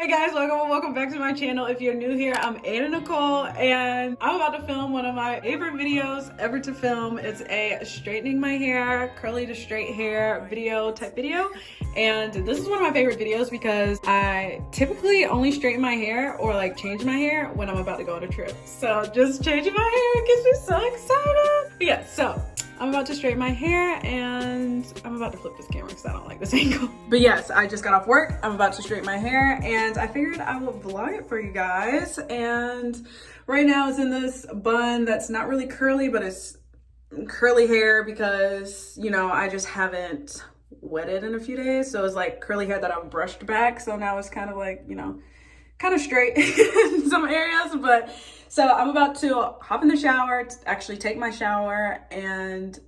Hey guys, welcome back to my channel. If you're new here, I'm Nicole, and I'm about to film one of my favorite videos ever to film. It's a straightening my hair, curly to straight hair type video. And this is one of my favorite videos because I typically only straighten my hair or like change my hair when I'm about to go on a trip. So just changing my hair gets me so excited. But yeah, so I'm about to straighten my hair and I'm about to flip this camera because I don't like this angle. But yes, I just got off work. I'm about to straighten my hair and I figured I will vlog it for you guys. And right now it's in this bun that's not really curly, but it's curly hair because, you know, I just haven't wetted in a few days. So it's like curly hair that I've brushed back. So now it's kind of like, you know, kind of straight in some areas. But so I'm about to hop in the shower, actually take my shower, and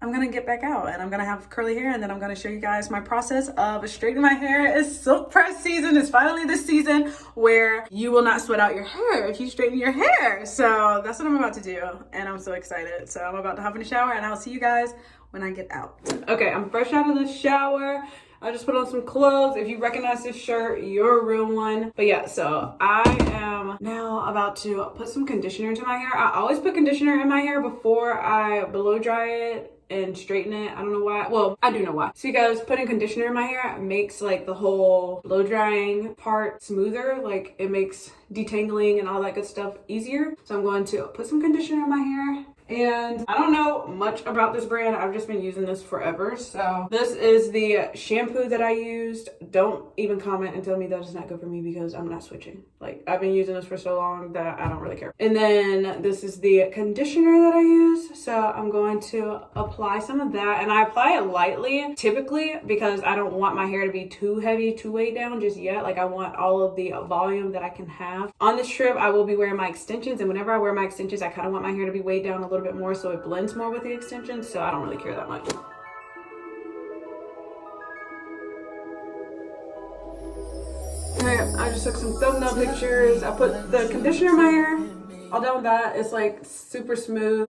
I'm gonna get back out and I'm gonna have curly hair, and then I'm gonna show you guys my process of straightening my hair. It's silk press season. It's finally this season where you will not sweat out your hair if you straighten your hair. So that's what I'm about to do and I'm so excited. So I'm about to hop in the shower and I'll see you guys when I get out. Okay, I'm fresh out of the shower. I just put on some clothes. If you recognize this shirt, you're a real one. But yeah, so I am now about to put some conditioner into my hair. I always put conditioner in my hair before I blow dry it and straighten it. I don't know why. Well, I do know why. It's because putting conditioner in my hair makes like the whole blow drying part smoother. Like it makes detangling and all that good stuff easier. So I'm going to put some conditioner in my hair. And I don't know much about this brand. I've just been using this forever. So this is the shampoo that I used. Don't even comment and tell me that is not good for me because I'm not switching. Like I've been using this for so long that I don't really care. And then this is the conditioner that I use. So I'm going to apply some of that, and I apply it lightly typically because I don't want my hair to be too heavy to weigh down just yet. Like I want all of the volume that I can have. On this trip, I will be wearing my extensions, and whenever I wear my extensions, I kind of want my hair to be weighed down a little bit more so it blends more with the extensions, so I don't really care that much. Okay, I just took some thumbnail pictures. I put the conditioner in my hair. All done with that. It's like super smooth.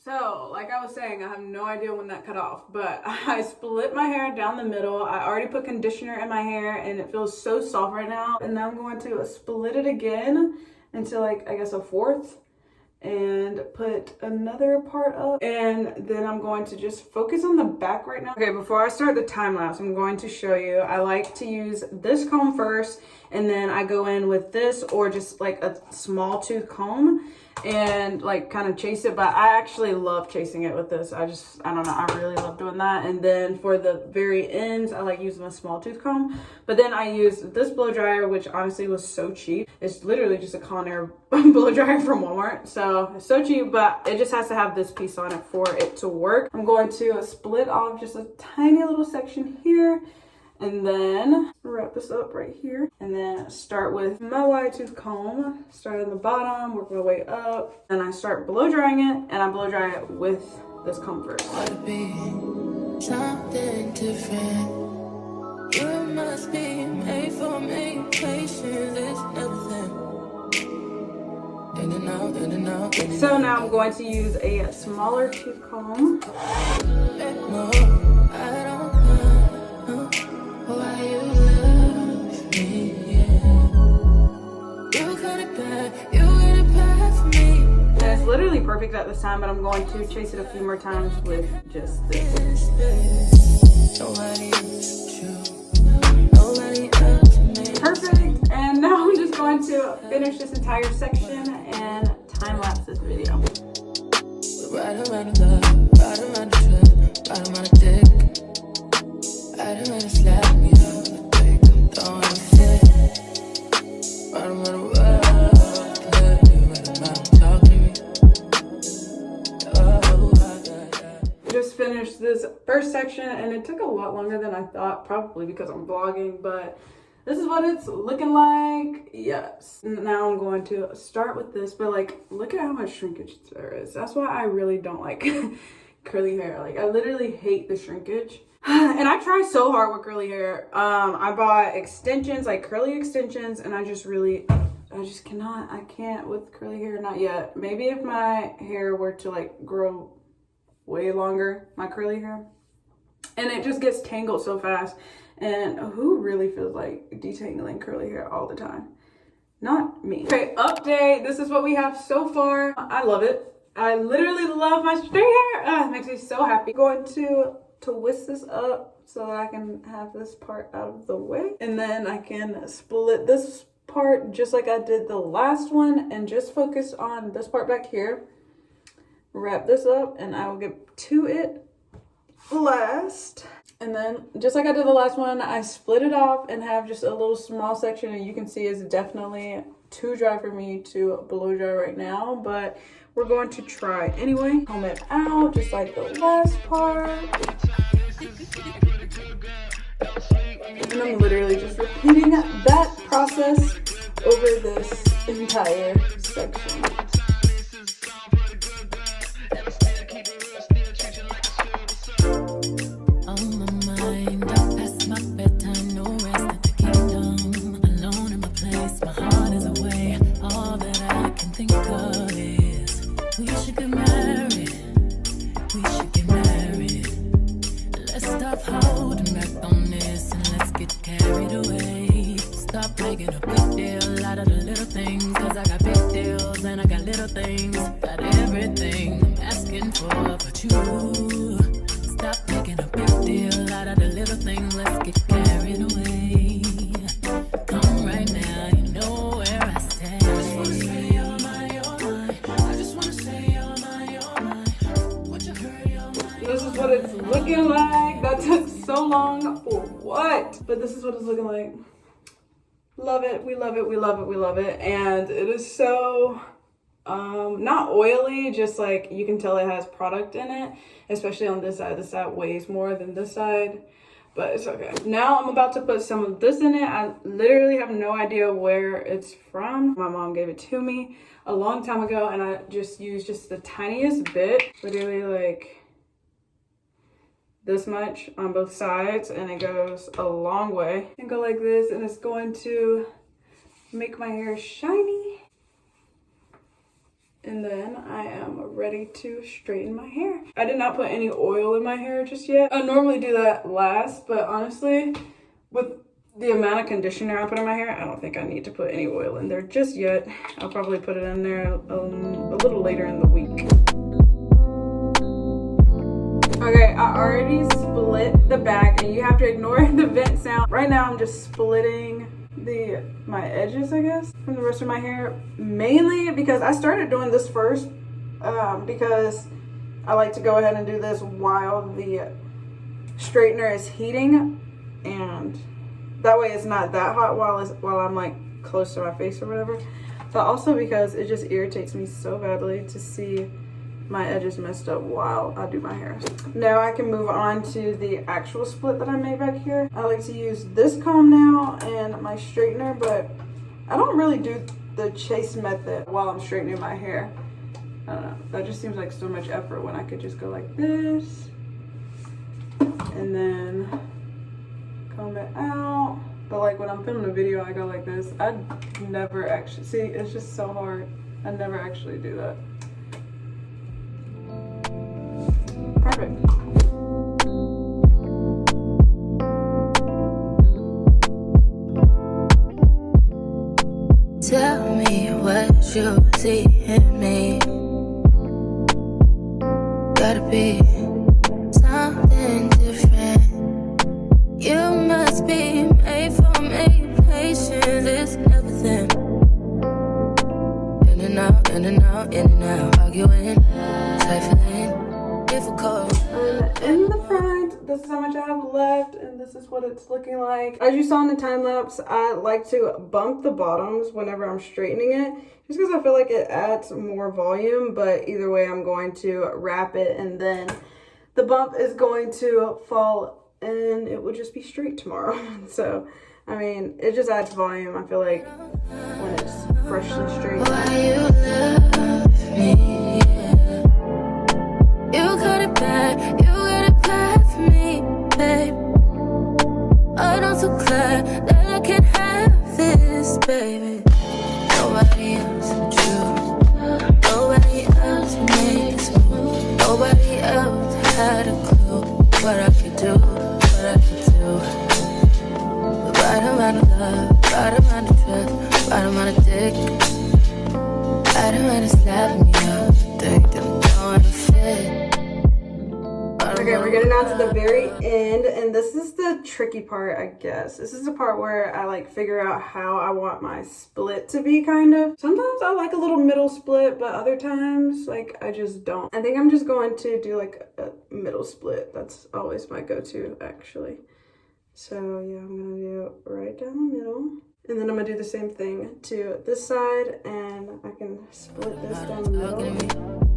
So, like I was saying, I have no idea when that cut off, but I split my hair down the middle. I already put conditioner in my hair and it feels so soft right now. And now I'm going to split it again into like, I guess a fourth, and put another part up, and then I'm going to just focus on the back right now. Okay, before I start the time lapse, I'm going to show you. I like to use this comb first, and then I go in with this or just like a small tooth comb and like kind of chase it. But I actually love chasing it with this. I don't know, I really love doing that. And then for the very ends, I like using a small tooth comb. But then I used this blow dryer, which honestly was so cheap. It's literally just a Conair blow dryer from Walmart. So it's so cheap, but it just has to have this piece on it for it to work. I'm going to split off just a tiny little section here, and then wrap this up right here, and then start with my wide tooth comb. Start at the bottom, work my way up, and I start blow drying it, and I blow dry it with this comb first. Something different. You must be made for me. Patience is nothing. In and out, in and out. So now I'm going to use a smaller tooth comb. Literally perfect at this time, but I'm going to chase it a few more times with just this. Perfect. And now I'm just going to finish this entire section and time lapse this video. Right around the love, right around the trip, right around the dick, right around the slap me up, like I'm throwing a fit, right around the world. Just finished this first section and it took a lot longer than I thought, probably because I'm vlogging, but this is what it's looking like. Yes. Now I'm going to start with this, but like, look at how much shrinkage there is. That's why I really don't like curly hair. Like, I literally hate the shrinkage. And I try so hard with curly hair. I bought extensions, like curly extensions, and I just cannot. I can't with curly hair, not yet. Maybe if my hair were to like grow way longer, my curly hair, and it just gets tangled so fast And who really feels like detangling curly hair all the time? Not me. Okay, update. This is what we have so far. I love it. I literally love my straight hair. It makes me so happy. I'm going to whisk this up so that I can have this part out of the way. And then I can split this part just like I did the last one and just focus on this part back here. Wrap this up and I will get to it last. And then just like I did the last one, I split it off and have just a little small section, and you can see it's definitely too dry for me to blow dry right now, but we're going to try anyway. Comb it out just like the last part. And I'm literally just repeating that process over this entire section. This is what it's looking like. That took so long for what? But this is what it's looking like. Love it. We love it. We love it. We love it. And it is so not oily, just like you can tell it has product in it, especially on this side. This side weighs more than this side, but it's okay. Now I'm about to put some of this in it. I literally have no idea where it's from. My mom gave it to me a long time ago, and I just used just the tiniest bit, literally like this much on both sides, and it goes a long way. And go like this, and it's going to make my hair shiny. And then I am ready to straighten my hair. I did not put any oil in my hair just yet. I normally do that last, but honestly, with the amount of conditioner I put in my hair, I don't think I need to put any oil in there just yet. I'll probably put it in there a little later in the week. Okay, I already split the bag, and you have to ignore the vent sound. Right now, I'm just splitting my edges, I guess, from the rest of my hair, mainly because I started doing this first because I like to go ahead and do this while the straightener is heating, and that way it's not that hot while I'm like close to my face or whatever. But also because it just irritates me so badly to see my edges messed up while I do my hair. Now I can move on to the actual split that I made back here. I like to use this comb now and my straightener, but I don't really do the chase method while I'm straightening my hair. I don't know, that just seems like so much effort when I could just go like this and then comb it out. But like when I'm filming a video, I go like this. I never actually, see, it's just so hard. I never actually do that. Perfect. Tell me what you see in me. Gotta be something different. You must be made for me. Patience is everything. In and out, in and out, in and out. Arguing, trifling. In the front, this is how much I have left, and this is what it's looking like. As you saw in the time lapse, I like to bump the bottoms whenever I'm straightening it, just because I feel like it adds more volume. But either way, I'm going to wrap it, and then the bump is going to fall, and it will just be straight tomorrow. So, I mean, it just adds volume, I feel like, when it's fresh and straight. Why you love me? You got it bad for me, babe. I'm so glad that I can have this, baby. Nobody else but you. Nobody else made this move. Nobody else had a clue what I could do, what I could do. the very end, and this is the tricky part, I guess. This is the part where I like figure out how I want my split to be, kind of. Sometimes I like a little middle split, but other times like I just don't. I think I'm just going to do like a middle split. That's always my go-to, actually. So yeah, I'm gonna do right down the middle. And then I'm gonna do the same thing to this side, and I can split this down the middle.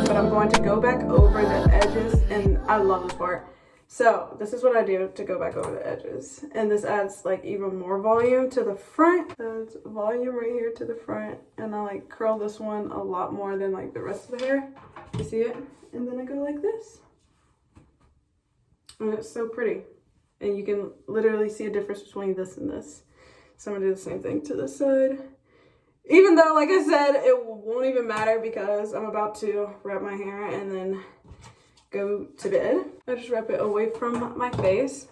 But I'm going to go back over the edges, and I love this part. So this is what I do to go back over the edges. And this adds like even more volume to the front. There's volume right here to the front. And I like curl this one a lot more than like the rest of the hair. You see it? And then I go like this. And it's so pretty. And you can literally see a difference between this and this. So I'm gonna do the same thing to this side. Even though, like I said, it won't even matter because I'm about to wrap my hair and then go to bed. I just wrap it away from my face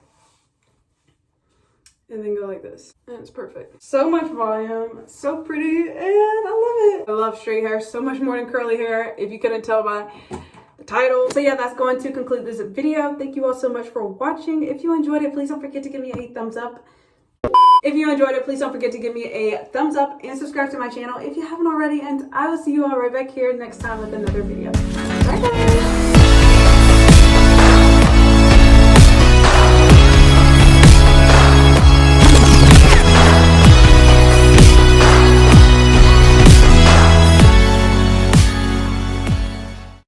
and then go like this. And it's perfect. So much volume, so pretty, and I love it. I love straight hair so much more than curly hair, if you couldn't tell by the title. So yeah, that's going to conclude this video. Thank you all so much for watching. If you enjoyed it, please don't forget to give me a thumbs up. If you enjoyed it, please don't forget to give me a thumbs up and subscribe to my channel if you haven't already. And I will see you all right back here next time with another video. Bye guys!